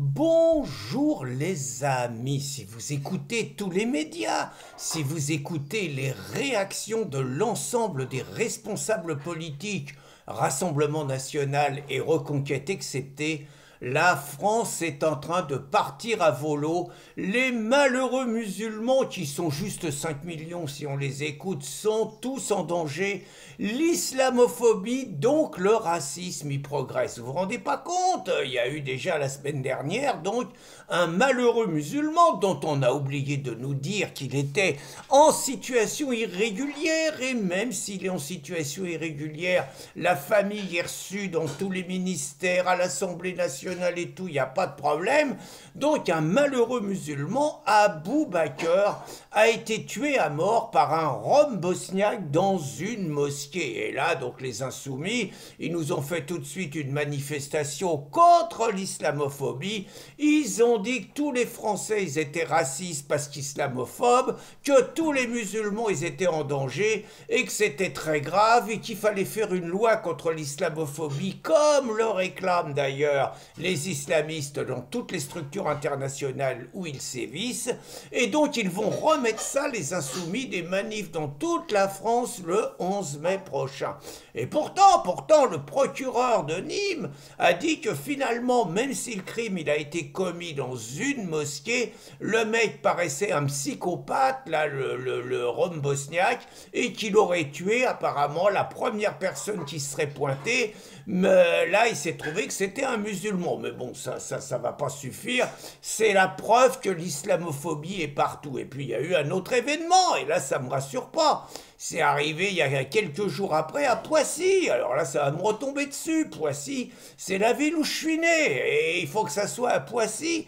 Bonjour les amis, si vous écoutez tous les médias, si vous écoutez les réactions de l'ensemble des responsables politiques, Rassemblement national et Reconquête excepté, la France est en train de partir à volo. Les malheureux musulmans, qui sont juste 5 millions si on les écoute, sont tous en danger. L'islamophobie, donc le racisme, y progresse. Vous vous rendez pas compte? Il y a eu déjà la semaine dernière, donc, un malheureux musulman dont on a oublié de nous dire qu'il était en situation irrégulière. Et même s'il est en situation irrégulière, la famille est reçue dans tous les ministères, à l'Assemblée nationale et tout, il n'y a pas de problème. Donc un malheureux musulman, Abou Bakr, a été tué à mort par un Rom bosniaque dans une mosquée. Et là, donc les insoumis, ils nous ont fait tout de suite une manifestation contre l'islamophobie. Ils ont dit que tous les Français, ils étaient racistes parce qu'islamophobes, que tous les musulmans, ils étaient en danger et que c'était très grave et qu'il fallait faire une loi contre l'islamophobie, comme le réclament d'ailleurs les islamistes dans toutes les structures internationales où ils sévissent. Et donc ils vont remettre ça, les insoumis, des manifs dans toute la France le 11 mai prochain. Et pourtant, le procureur de Nîmes a dit que finalement, même si le crime il a été commis dans une mosquée, le mec paraissait un psychopathe, là, le Rom bosniaque, et qu'il aurait tué apparemment la première personne qui serait pointée. Mais là, il s'est trouvé que c'était un musulman. Mais bon, ça va pas suffire. C'est la preuve que l'islamophobie est partout. Et puis, il y a eu un autre événement, et là, ça me rassure pas. C'est arrivé il y a quelques jours après à Poissy. Alors là, ça va me retomber dessus. Poissy, c'est la ville où je suis né. Et il faut que ça soit à Poissy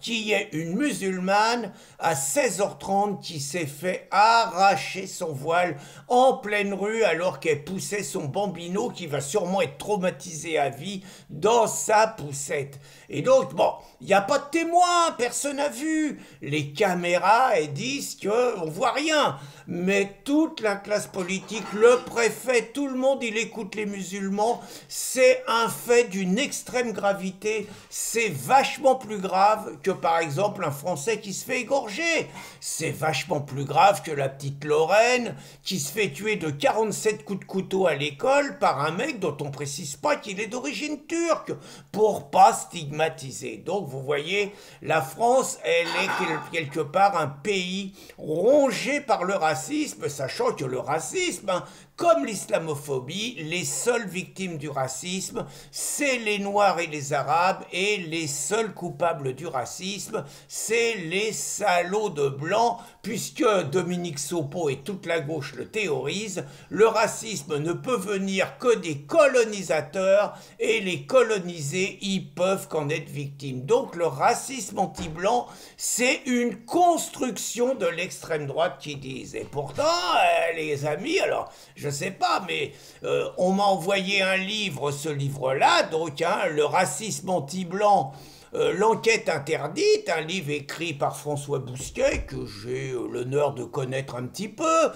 qu'il y ait une musulmane à 16h30 qui s'est fait arracher son voile en pleine rue alors qu'elle poussait son bambino qui va sûrement être traumatisé à vie dans sa poussette. Et donc, bon, il n'y a pas de témoins, personne n'a vu. Les caméras, elles disent qu'on ne voit rien. Mais toute la classe politique, le préfet, tout le monde, il écoute les musulmans. C'est un fait d'une extrême gravité. C'est vachement plus grave que, par exemple, un Français qui se fait égorger. C'est vachement plus grave que la petite Lorraine qui se fait tuer de 47 coups de couteau à l'école par un mec dont on précise pas qu'il est d'origine turque, pour pas stigmatiser. Donc, vous voyez, la France, elle est quelque part un pays rongé par le racisme, sachant que le racisme, comme l'islamophobie, les seules victimes du racisme, c'est les Noirs et les Arabes, et les seuls coupables du racisme, c'est les salauds de blancs, puisque Dominique Sopo et toute la gauche le théorisent. Le racisme ne peut venir que des colonisateurs, et les colonisés, ils peuvent qu'en être victimes. Donc le racisme anti-blanc, c'est une construction de l'extrême droite qui disent. Et pourtant, les amis, alors, je sais pas, mais on m'a envoyé un livre, ce livre-là, donc, le racisme anti-blanc, l'enquête interdite, un livre écrit par François Bousquet, que j'ai l'honneur de connaître un petit peu,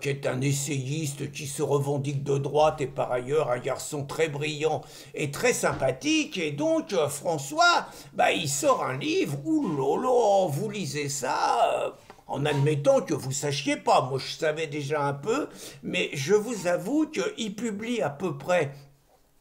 qui est un essayiste qui se revendique de droite et par ailleurs un garçon très brillant et très sympathique. Et donc François, il sort un livre, oulala, vous lisez ça en admettant que vous sachiez pas. Moi, je savais déjà un peu, mais je vous avoue qu'il publie à peu près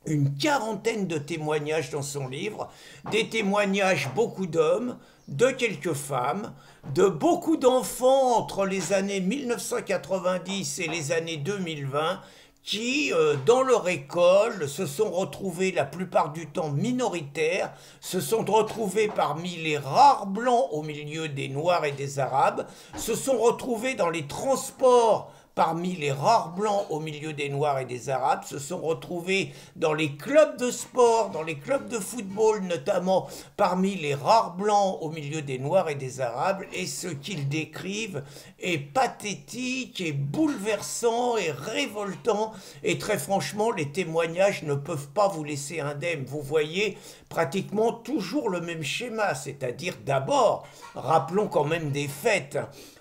une quarantaine de témoignages dans son livre, des témoignages beaucoup d'hommes, de quelques femmes, de beaucoup d'enfants entre les années 1990 et les années 2020, qui, dans leur école, se sont retrouvés la plupart du temps minoritaires, se sont retrouvés parmi les rares blancs au milieu des Noirs et des Arabes, se sont retrouvés dans les transports parmi les rares blancs au milieu des Noirs et des Arabes, se sont retrouvés dans les clubs de sport, dans les clubs de football notamment, parmi les rares blancs au milieu des Noirs et des Arabes, et ce qu'ils décrivent est pathétique et bouleversant et révoltant, et très franchement, les témoignages ne peuvent pas vous laisser indemne. Vous voyez pratiquement toujours le même schéma, c'est-à-dire d'abord, rappelons quand même des faits,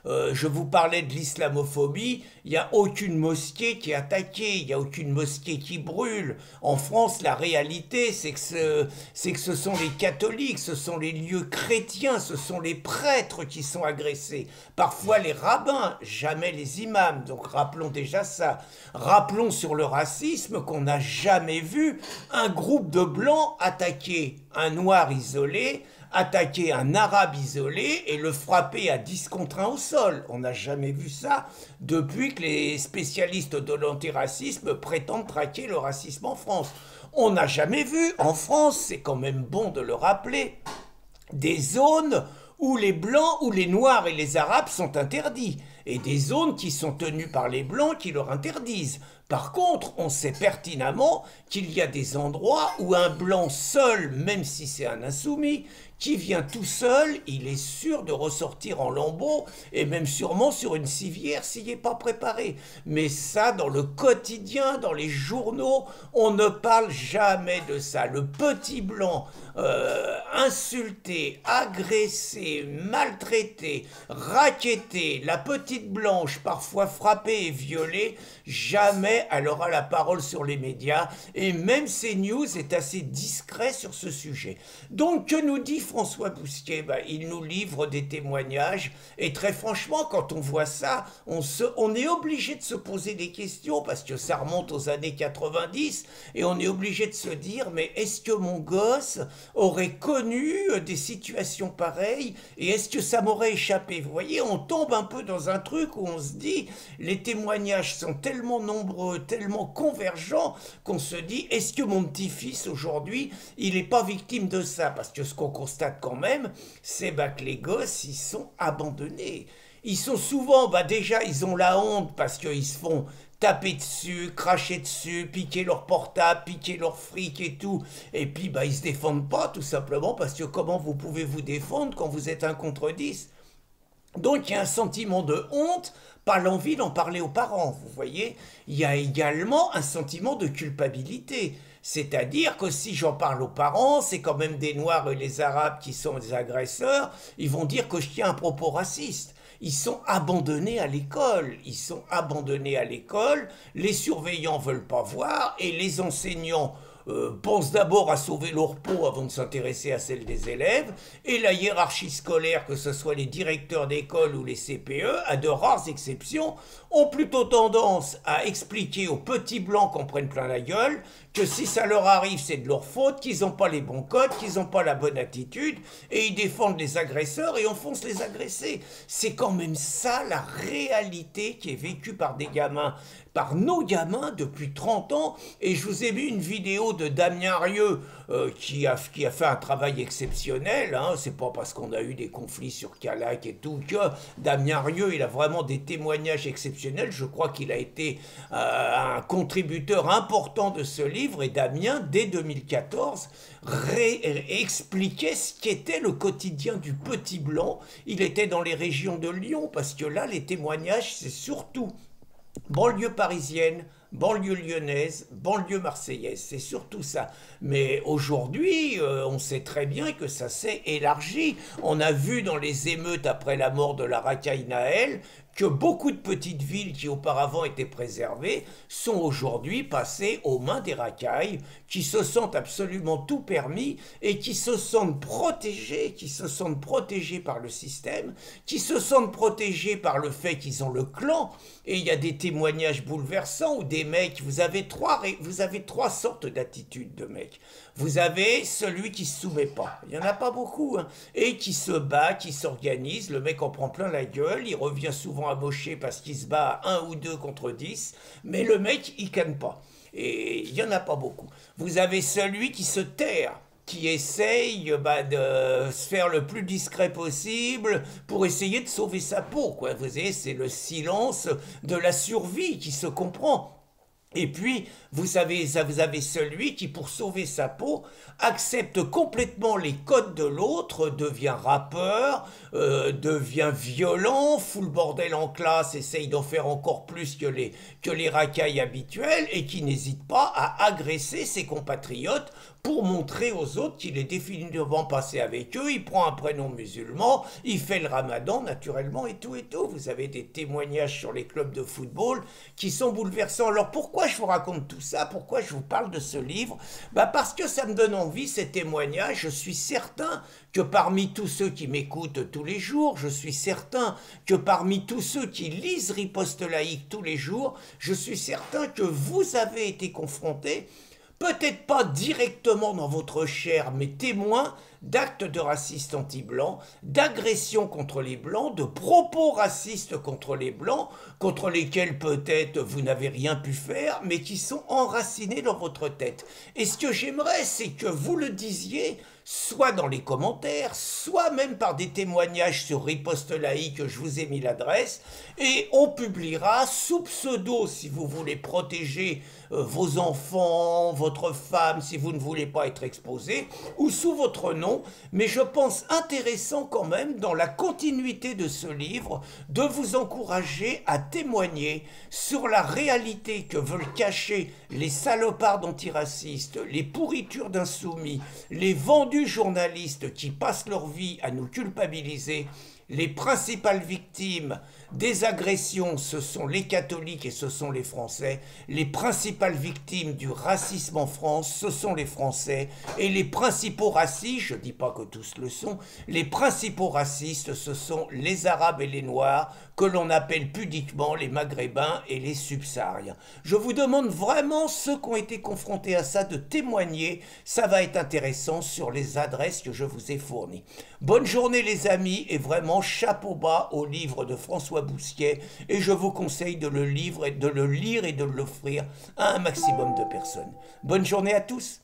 Je vous parlais de l'islamophobie, il n'y a aucune mosquée qui est attaquée, il n'y a aucune mosquée qui brûle. En France, la réalité, c'est que ce sont les catholiques, ce sont les lieux chrétiens, ce sont les prêtres qui sont agressés. Parfois les rabbins, jamais les imams. Donc rappelons déjà ça. Rappelons sur le racisme qu'on n'a jamais vu un groupe de blancs attaquer un noir isolé, attaquer un arabe isolé et le frapper à 10 contre 1 au sol. On n'a jamais vu ça depuis que les spécialistes de l'antiracisme prétendent traquer le racisme en France. On n'a jamais vu en France, c'est quand même bon de le rappeler, des zones où les blancs, où les noirs et les arabes sont interdits, et des zones qui sont tenues par les blancs qui leur interdisent. Par contre, on sait pertinemment qu'il y a des endroits où un blanc seul, même si c'est un insoumis, qui vient tout seul, il est sûr de ressortir en lambeaux et même sûrement sur une civière s'il n'est pas préparé. Mais ça, dans le quotidien, dans les journaux, on ne parle jamais de ça. Le petit blanc insulté, agressé, maltraité, racketté, la petite blanche parfois frappée et violée, jamais elle aura la parole sur les médias et même CNews est assez discret sur ce sujet. Donc que nous dit François Bousquier? Il nous livre des témoignages et très franchement quand on voit ça, on est obligé de se poser des questions parce que ça remonte aux années 90 et on est obligé de se dire mais est-ce que mon gosse aurait connu des situations pareilles et est-ce que ça m'aurait échappé? Vous voyez, on tombe un peu dans un truc où on se dit les témoignages sont tellement nombreux, tellement convergents qu'on se dit est-ce que mon petit-fils aujourd'hui il n'est pas victime de ça? Parce que ce qu'on constate quand même c'est que les gosses ils sont abandonnés. Ils sont souvent, déjà ils ont la honte parce qu'ils se font taper dessus, cracher dessus, piquer leur portable, piquer leur fric et tout. Et puis ils se défendent pas tout simplement parce que comment vous pouvez vous défendre quand vous êtes un contre 10? Donc il y a un sentiment de honte, pas l'envie d'en parler aux parents, vous voyez. Il y a également un sentiment de culpabilité. C'est-à-dire que si j'en parle aux parents, c'est quand même des Noirs et les Arabes qui sont des agresseurs, ils vont dire que je tiens un propos raciste. Ils sont abandonnés à l'école, les surveillants veulent pas voir et les enseignants pensent d'abord à sauver leur peau avant de s'intéresser à celle des élèves, et la hiérarchie scolaire, que ce soit les directeurs d'école ou les CPE, à de rares exceptions, ont plutôt tendance à expliquer aux petits blancs qu'on prenne plein la gueule que si ça leur arrive, c'est de leur faute, qu'ils n'ont pas les bons codes, qu'ils n'ont pas la bonne attitude, et ils défendent les agresseurs et enfoncent les agressés. C'est quand même ça la réalité qui est vécue par des gamins, par nos gamins depuis 30 ans, et je vous ai vu une vidéo de Damien Rieu qui a fait un travail exceptionnel, hein. C'est pas parce qu'on a eu des conflits sur Calac et tout que Damien Rieu, il a vraiment des témoignages exceptionnels. Je crois qu'il a été un contributeur important de ce livre, et Damien, dès 2014, expliquait ce qu'était le quotidien du petit blanc. Il était dans les régions de Lyon, parce que là, les témoignages, c'est surtout banlieue parisienne, banlieue lyonnaise, banlieue marseillaise, c'est surtout ça. Mais aujourd'hui, on sait très bien que ça s'est élargi. On a vu dans les émeutes après la mort de la racaille Naël que beaucoup de petites villes qui auparavant étaient préservées sont aujourd'hui passées aux mains des racailles, qui se sentent absolument tout permis et qui se sentent protégés par le système, qui se sentent protégés par le fait qu'ils ont le clan. Et il y a des témoignages bouleversants où des mecs, vous avez trois sortes d'attitudes de mecs. Vous avez celui qui se soumet pas, il y en a pas beaucoup, hein, et qui se bat, qui s'organise, le mec en prend plein la gueule, il revient souvent amoché parce qu'il se bat à 1 ou 2 contre 10, mais le mec il canne pas. Et il y en a pas beaucoup. Vous avez celui qui se terre, qui essaye de se faire le plus discret possible pour essayer de sauver sa peau, quoi. Vous voyez, c'est le silence de la survie qui se comprend. Et puis, Vous avez celui qui, pour sauver sa peau, accepte complètement les codes de l'autre, devient rappeur, devient violent, fout le bordel en classe, essaye d'en faire encore plus que les racailles habituelles, et qui n'hésite pas à agresser ses compatriotes pour montrer aux autres qu'il est définitivement passé avec eux. Il prend un prénom musulman, il fait le ramadan naturellement et tout et tout. Vous avez des témoignages sur les clubs de football qui sont bouleversants. Alors pourquoi je vous raconte tout ça? Pourquoi je vous parle de ce livre? Parce que ça me donne envie, ces témoignages. Je suis certain que parmi tous ceux qui m'écoutent tous les jours, je suis certain que parmi tous ceux qui lisent Riposte laïque tous les jours, je suis certain que vous avez été confrontés, peut-être pas directement dans votre chair, mais témoin d'actes de racistes anti-blancs, d'agressions contre les blancs, de propos racistes contre les blancs, contre lesquels peut-être vous n'avez rien pu faire, mais qui sont enracinés dans votre tête. Et ce que j'aimerais, c'est que vous le disiez, soit dans les commentaires, soit même par des témoignages sur Riposte laïque, je vous ai mis l'adresse, et on publiera sous pseudo, si vous voulez protéger vos enfants, votre femme, si vous ne voulez pas être exposé, ou sous votre nom, mais je pense intéressant quand même, dans la continuité de ce livre, de vous encourager à témoigner sur la réalité que veulent cacher les salopards d'antiracistes, les pourritures d'insoumis, les vendus journalistes qui passent leur vie à nous culpabiliser. Les principales victimes des agressions, ce sont les catholiques et ce sont les Français. Les principales victimes du racisme en France, ce sont les Français. Et les principaux racistes, je ne dis pas que tous le sont, les principaux racistes, ce sont les Arabes et les Noirs, que l'on appelle pudiquement les Maghrébins et les Subsahariens. Je vous demande vraiment, ceux qui ont été confrontés à ça, de témoigner. Ça va être intéressant sur les adresses que je vous ai fournies. Bonne journée les amis, et vraiment chapeau bas au livre de François Bousquiet, et je vous conseille de le lire et de l'offrir à un maximum de personnes. Bonne journée à tous.